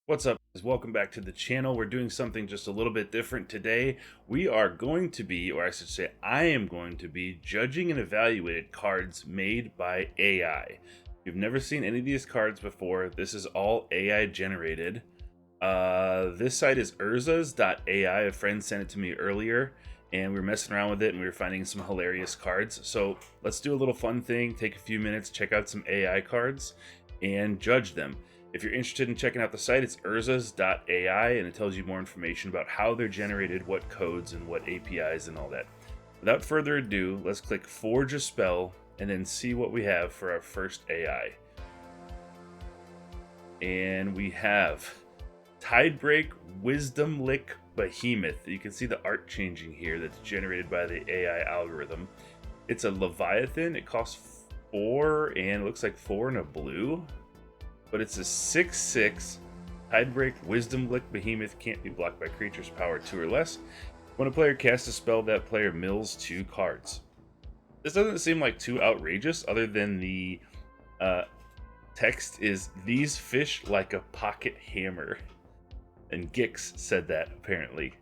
What's up, guys? Welcome back to the channel. We're doing something just a little bit different today. We are going to be, or I should say I am going to be, judging and evaluating cards made by AI. If you've never seen any of these cards before, this is all AI generated. This site is urzas.ai. A friend sent it to me earlier, and we were messing around with it, and we were finding some hilarious cards. So let's do a little fun thing, take a few minutes, check out some AI cards, and judge them. If you're interested in checking out the site, it's urzas.ai, and it tells you more information about how they're generated, what codes, and what APIs, and all that. Without further ado, let's click Forge a Spell, and then see what we have for our first AI. And we have Tidebreak Wisdom Lick Behemoth. You can see the art changing here that's generated by the AI algorithm. It's a Leviathan. It costs 4, and it looks like 4 and a blue. But it's a 6/6 Tidebreak Wisdom Lick Behemoth. Can't be blocked by creatures power 2 or less. When a player casts a spell, that player mills 2 cards. This doesn't seem like too outrageous, other than the text is, "These fish like a pocket hammer." And Gix said that, apparently.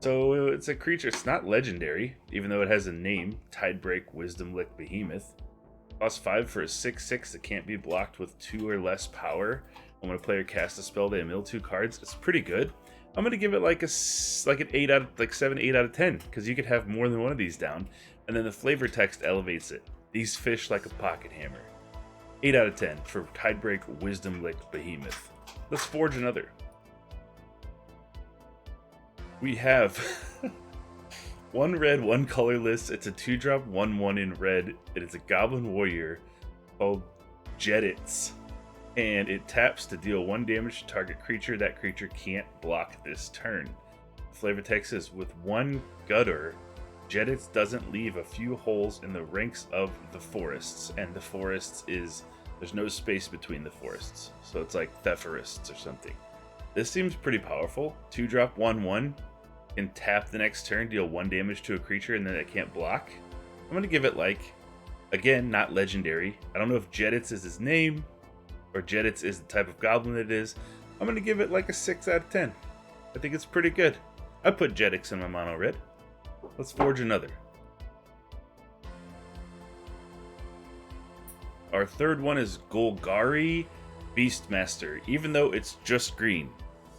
So it's a creature. It's not legendary, even though it has a name, Tidebreak Wisdom Lick Behemoth. Cost 5 for a 6/6 that can't be blocked with 2 or less power. And when a player casts a spell, they mill 2 cards. It's pretty good. I'm gonna give it like an 7, 8 out of 10, because you could have more than one of these down. And then the flavor text elevates it. "These fish like a pocket hammer." 8 out of 10 for Tidebreak Wisdom Lick Behemoth. Let's forge another. We have 1 red, 1 colorless. It's a 2-drop 1/1 in red. It is a Goblin Warrior called Jedits. And it taps to deal 1 damage to target creature. That creature can't block this turn. Flavor text is, "With 1 gutter, Jedits doesn't leave a few holes in the ranks of the forests." And the forests is, there's no space between the forests. So it's like Thephorists or something. This seems pretty powerful. 2-drop 1/1. Can tap the next turn, deal 1 damage to a creature, and then it can't block. I'm going to give it, like, again, not legendary. I don't know if Jedits is his name, or Jedits is the type of goblin it is. I'm going to give it like a 6 out of 10. I think it's pretty good. I put Jedits in my mono red. Let's forge another. Our third one is Golgari Beastmaster, even though it's just green.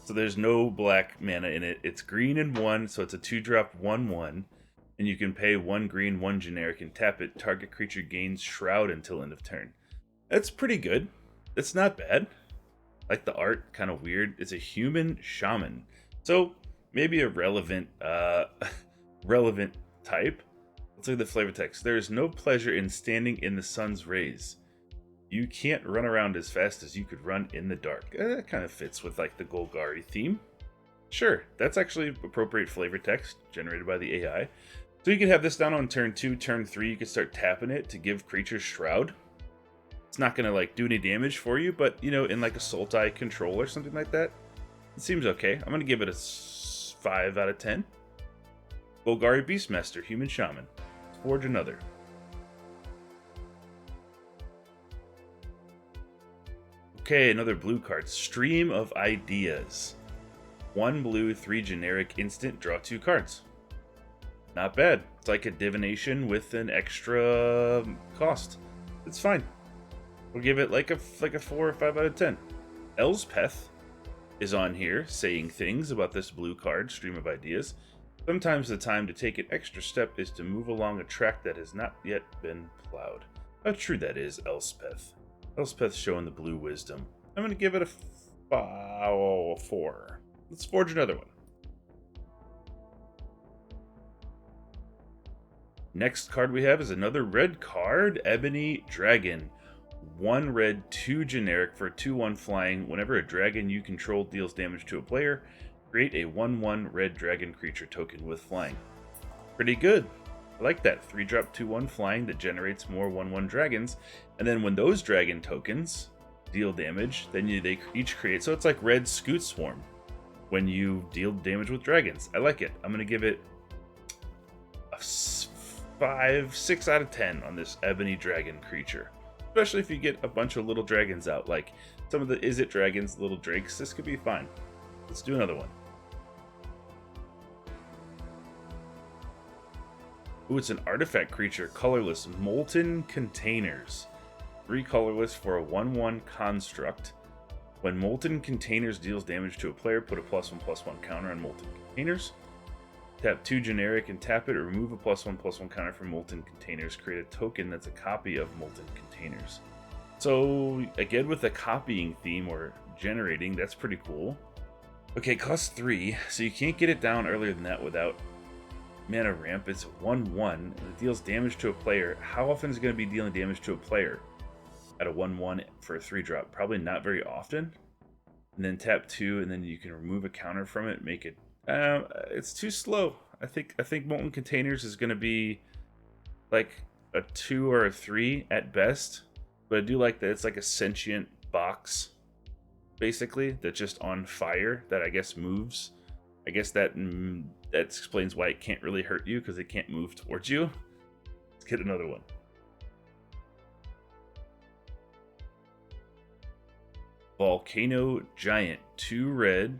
So there's no black mana in it. It's green and 1, so it's a 2-drop 1/1. And you can pay 1 green, 1 generic, and tap it. Target creature gains Shroud until end of turn. That's pretty good. It's not bad. Like the art, kind of weird. It's a human shaman. So maybe a relevant relevant type. Let's look at the flavor text. "There is no pleasure in standing in the sun's rays. You can't run around as fast as you could run in the dark." That kind of fits with like the Golgari theme. Sure, that's actually appropriate flavor text generated by the AI. So you can have this down on turn 2, turn 3. You can start tapping it to give creatures Shroud. It's not gonna like do any damage for you, but you know, in like a Sultai control or something like that, it seems okay. I'm gonna give it a 5 out of 10. Golgari Beastmaster, Human Shaman. Forge another. Okay, another blue card. Stream of Ideas. 1 blue, 3 generic, instant, draw 2 cards. Not bad. It's like a divination with an extra cost. It's fine. We'll give it like a 4 or 5 out of 10. Elspeth is on here saying things about this blue card, Stream of Ideas. "Sometimes the time to take an extra step is to move along a track that has not yet been plowed." How true that is, Elspeth. Elspeth showing the blue wisdom. I'm going to give it a 4. Let's forge another one. Next card we have is another red card, Ebony Dragon. 1 red, 2 generic for 2/1 flying. Whenever a dragon you control deals damage to a player, create a 1/1 red dragon creature token with flying. Pretty good. I like that. 3-drop 2/1 flying that generates more 1/1 dragons. And then when those dragon tokens deal damage, then they each create. So it's like red Scoot Swarm when you deal damage with dragons. I like it. I'm going to give it a 6 out of 10 on this Ebony Dragon creature. Especially if you get a bunch of little dragons out. Like some of the Is It Dragons, little drakes. This could be fine. Let's do another one. Ooh, it's an artifact creature, colorless, Molten Containers. 3 colorless for a 1/1 construct. When Molten Containers deals damage to a player, put a +1/+1 counter on Molten Containers. Tap 2 generic and tap it, or remove a +1/+1 counter from Molten Containers. Create a token that's a copy of Molten Containers. So, again, with the copying theme or generating, that's pretty cool. Okay, costs 3, so you can't get it down earlier than that without mana ramp. It's 1/1, and it deals damage to a player. How often is it going to be dealing damage to a player at a 1/1 for a 3-drop? Probably not very often. And then tap 2, and then you can remove a counter from it, make it... it's too slow. I think Molten Containers is going to be like a 2 or a 3 at best. But I do like that it's like a sentient box, basically, that's just on fire, that I guess moves. I guess that explains why it can't really hurt you, because it can't move towards you. Let's get another one. Volcano Giant, 2 red,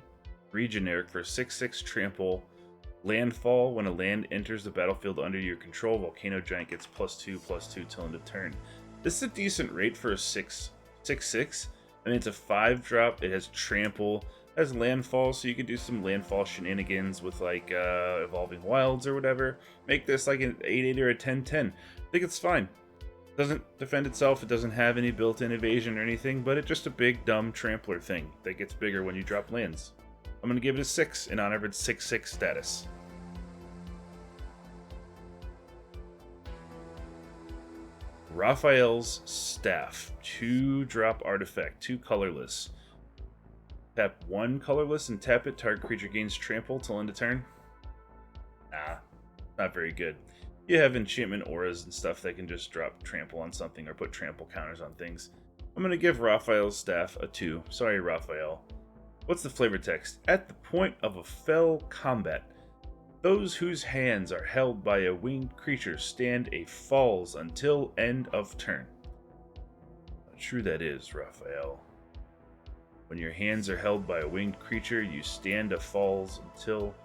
3 generic for 6/6 trample. Landfall. When a land enters the battlefield under your control, Volcano Giant gets +2/+2 till end of turn. This is a decent rate for a 6/6. I mean, it's a 5-drop. It has trample. It has landfall, so you can do some landfall shenanigans with like evolving wilds or whatever. Make this like an 8/8 or a 10/10. I think it's fine. It doesn't defend itself. It doesn't have any built-in evasion or anything, but it's just a big dumb trampler thing that gets bigger when you drop lands. I'm gonna give it a 6 in honor of its 6/6 status. Raphael's Staff, 2-drop artifact, 2 colorless. Tap 1 colorless and tap it. Target creature gains trample till end of turn. Nah, not very good. You have enchantment auras and stuff that can just drop trample on something or put trample counters on things. I'm going to give Raphael's Staff a 2. Sorry, Raphael. What's the flavor text? At the point of a fell combat, those whose hands are held by a winged creature stand a falls until end of turn. How true that is, Raphael. When your hands are held by a winged creature, you stand a falls until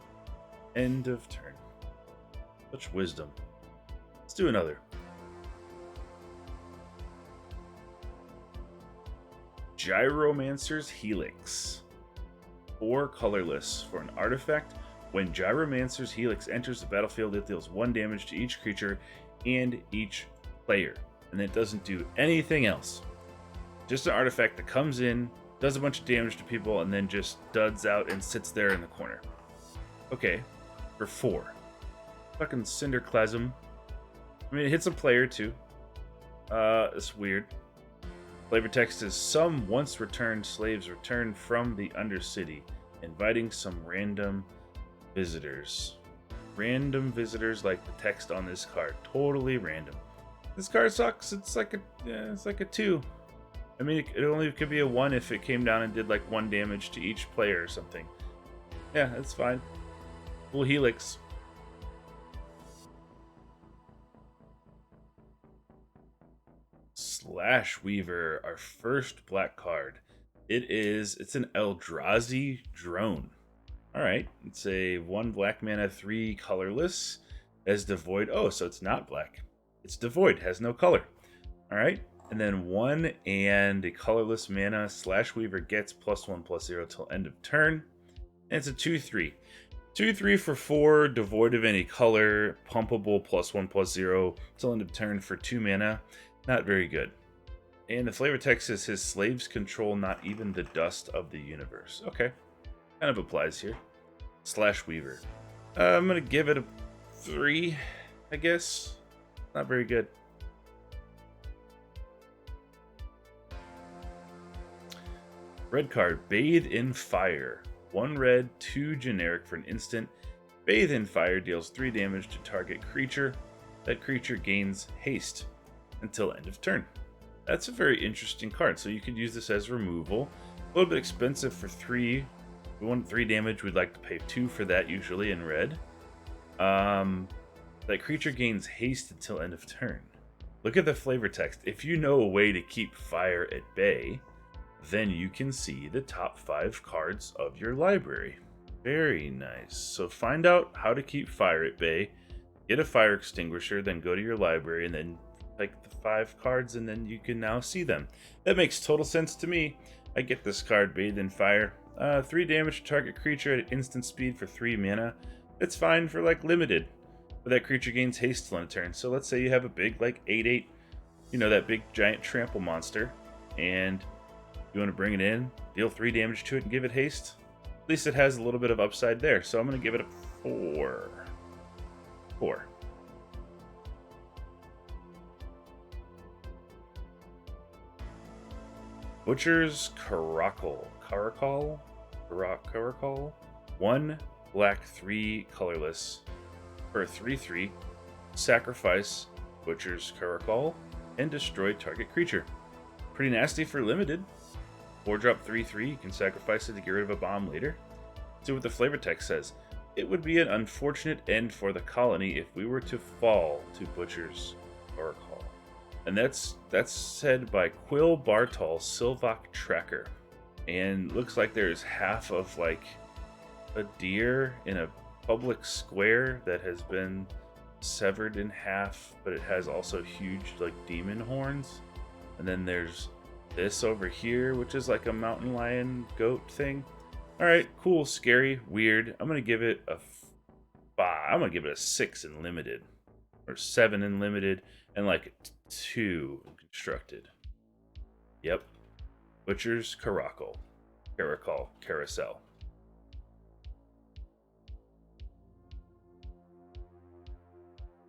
end of turn. Such wisdom. Let's do another. Gyromancer's Helix. 4 colorless for an artifact. When Gyromancer's Helix enters the battlefield, it deals 1 damage to each creature and each player. And it doesn't do anything else. Just an artifact that comes in, does a bunch of damage to people, and then just duds out and sits there in the corner. Okay, for 4. Fucking Cinderclasm. I mean, it hits a player too. It's weird. Flavor text is: some once returned slaves return from the Undercity, inviting some random visitors. Random visitors, like the text on this card. Totally random. This card sucks. It's like a 2. I mean, it only could be a 1 if it came down and did like 1 damage to each player or something. Yeah, that's fine. Cool Helix. Slash Weaver, our first black card. It's an Eldrazi drone. Alright, it's a 1 black mana, 3 colorless. As devoid. Oh, so it's not black. It's devoid, has no color. Alright, and then 1 and a colorless mana. Slash Weaver gets +1/+0 till end of turn. And it's a 2/3. 2/3 for 4, devoid of any color, pumpable, +1/+0 till end of turn for 2 mana. Not very good. And the flavor text is: his slaves control not even the dust of the universe. Okay, kind of applies here. Slash Weaver. I'm gonna give it a 3, I guess. Not very good. Red card, Bathe in Fire. 1 red, 2 generic for an instant. Bathe in Fire deals 3 damage to target creature. That creature gains haste until end of turn. That's a very interesting card. So you could use this as removal. A little bit expensive for 3. If we want 3 damage, we'd like to pay 2 for that, usually in red. That creature gains haste until end of turn. Look at the flavor text. If you know a way to keep fire at bay, then you can see the top 5 cards of your library. Very nice. So find out how to keep fire at bay, get a fire extinguisher, then go to your library and then pick the 5 cards, and then you can now see them. That makes total sense to me. I get this card, Bathe in Fire. 3 damage to target creature at instant speed for 3 mana. It's fine for like limited, but that creature gains haste on a turn. So let's say you have a big like 8/8, you know, that big giant trample monster, and you want to bring it in, deal 3 damage to it and give it haste. At least it has a little bit of upside there. So I'm going to give it a 4. 4. Butcher's Caracal. 1 black, 3 colorless. For a 3/3, sacrifice Butcher's Caracal and destroy target creature. Pretty nasty for limited. 4-drop 3/3, you can sacrifice it to get rid of a bomb later. See what the flavor text says. It would be an unfortunate end for the colony if we were to fall to Butcher's Caracal. And that's said by Quill Bartol Silvok Tracker. And looks like there's half of like a deer in a public square that has been severed in half, but it has also huge like demon horns. And then there's this over here, which is like a mountain lion goat thing. All right, cool, scary, weird. I'm gonna give it a 5. I'm gonna give it a 6 in limited, or 7 in limited, and like 2 in constructed. Yep. Butcher's Caracal. Carousel.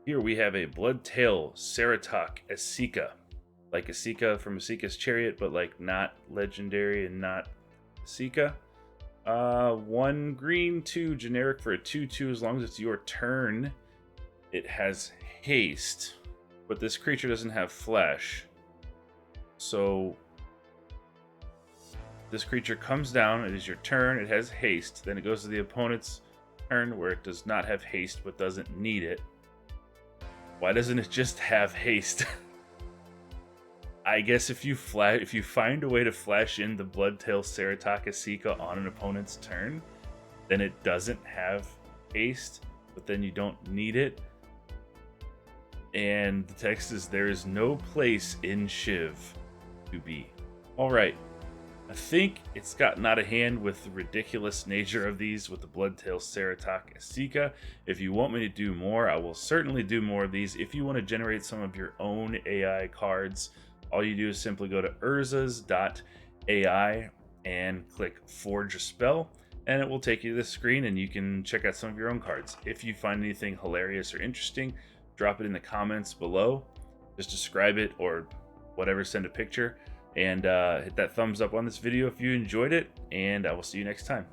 Here we have a Bloodtail Ceratok Esika. Like Esika from Esika's Chariot, but like not legendary and not Esika. 1 green, 2 generic for a 2/2 as long as it's your turn. It has haste, but this creature doesn't have flesh. So this creature comes down, it is your turn, it has haste, then it goes to the opponent's turn where it does not have haste but doesn't need it. Why doesn't it just have haste? I guess if you find a way to flash in the Bloodtail Ceratok Esika on an opponent's turn, then it doesn't have haste, but then you don't need it. And the text is, there is no place in Shiv to be. Alright, I think it's gotten out of hand with the ridiculous nature of these with the Bloodtail Ceratok Esika. If you want me to do more, I will certainly do more of these. If you want to generate some of your own AI cards, all you do is simply go to urzas.ai and click Forge a Spell, and it will take you to this screen and you can check out some of your own cards. If you find anything hilarious or interesting, drop it in the comments below. Just describe it or whatever, send a picture, and hit that thumbs up on this video if you enjoyed it, and I will see you next time.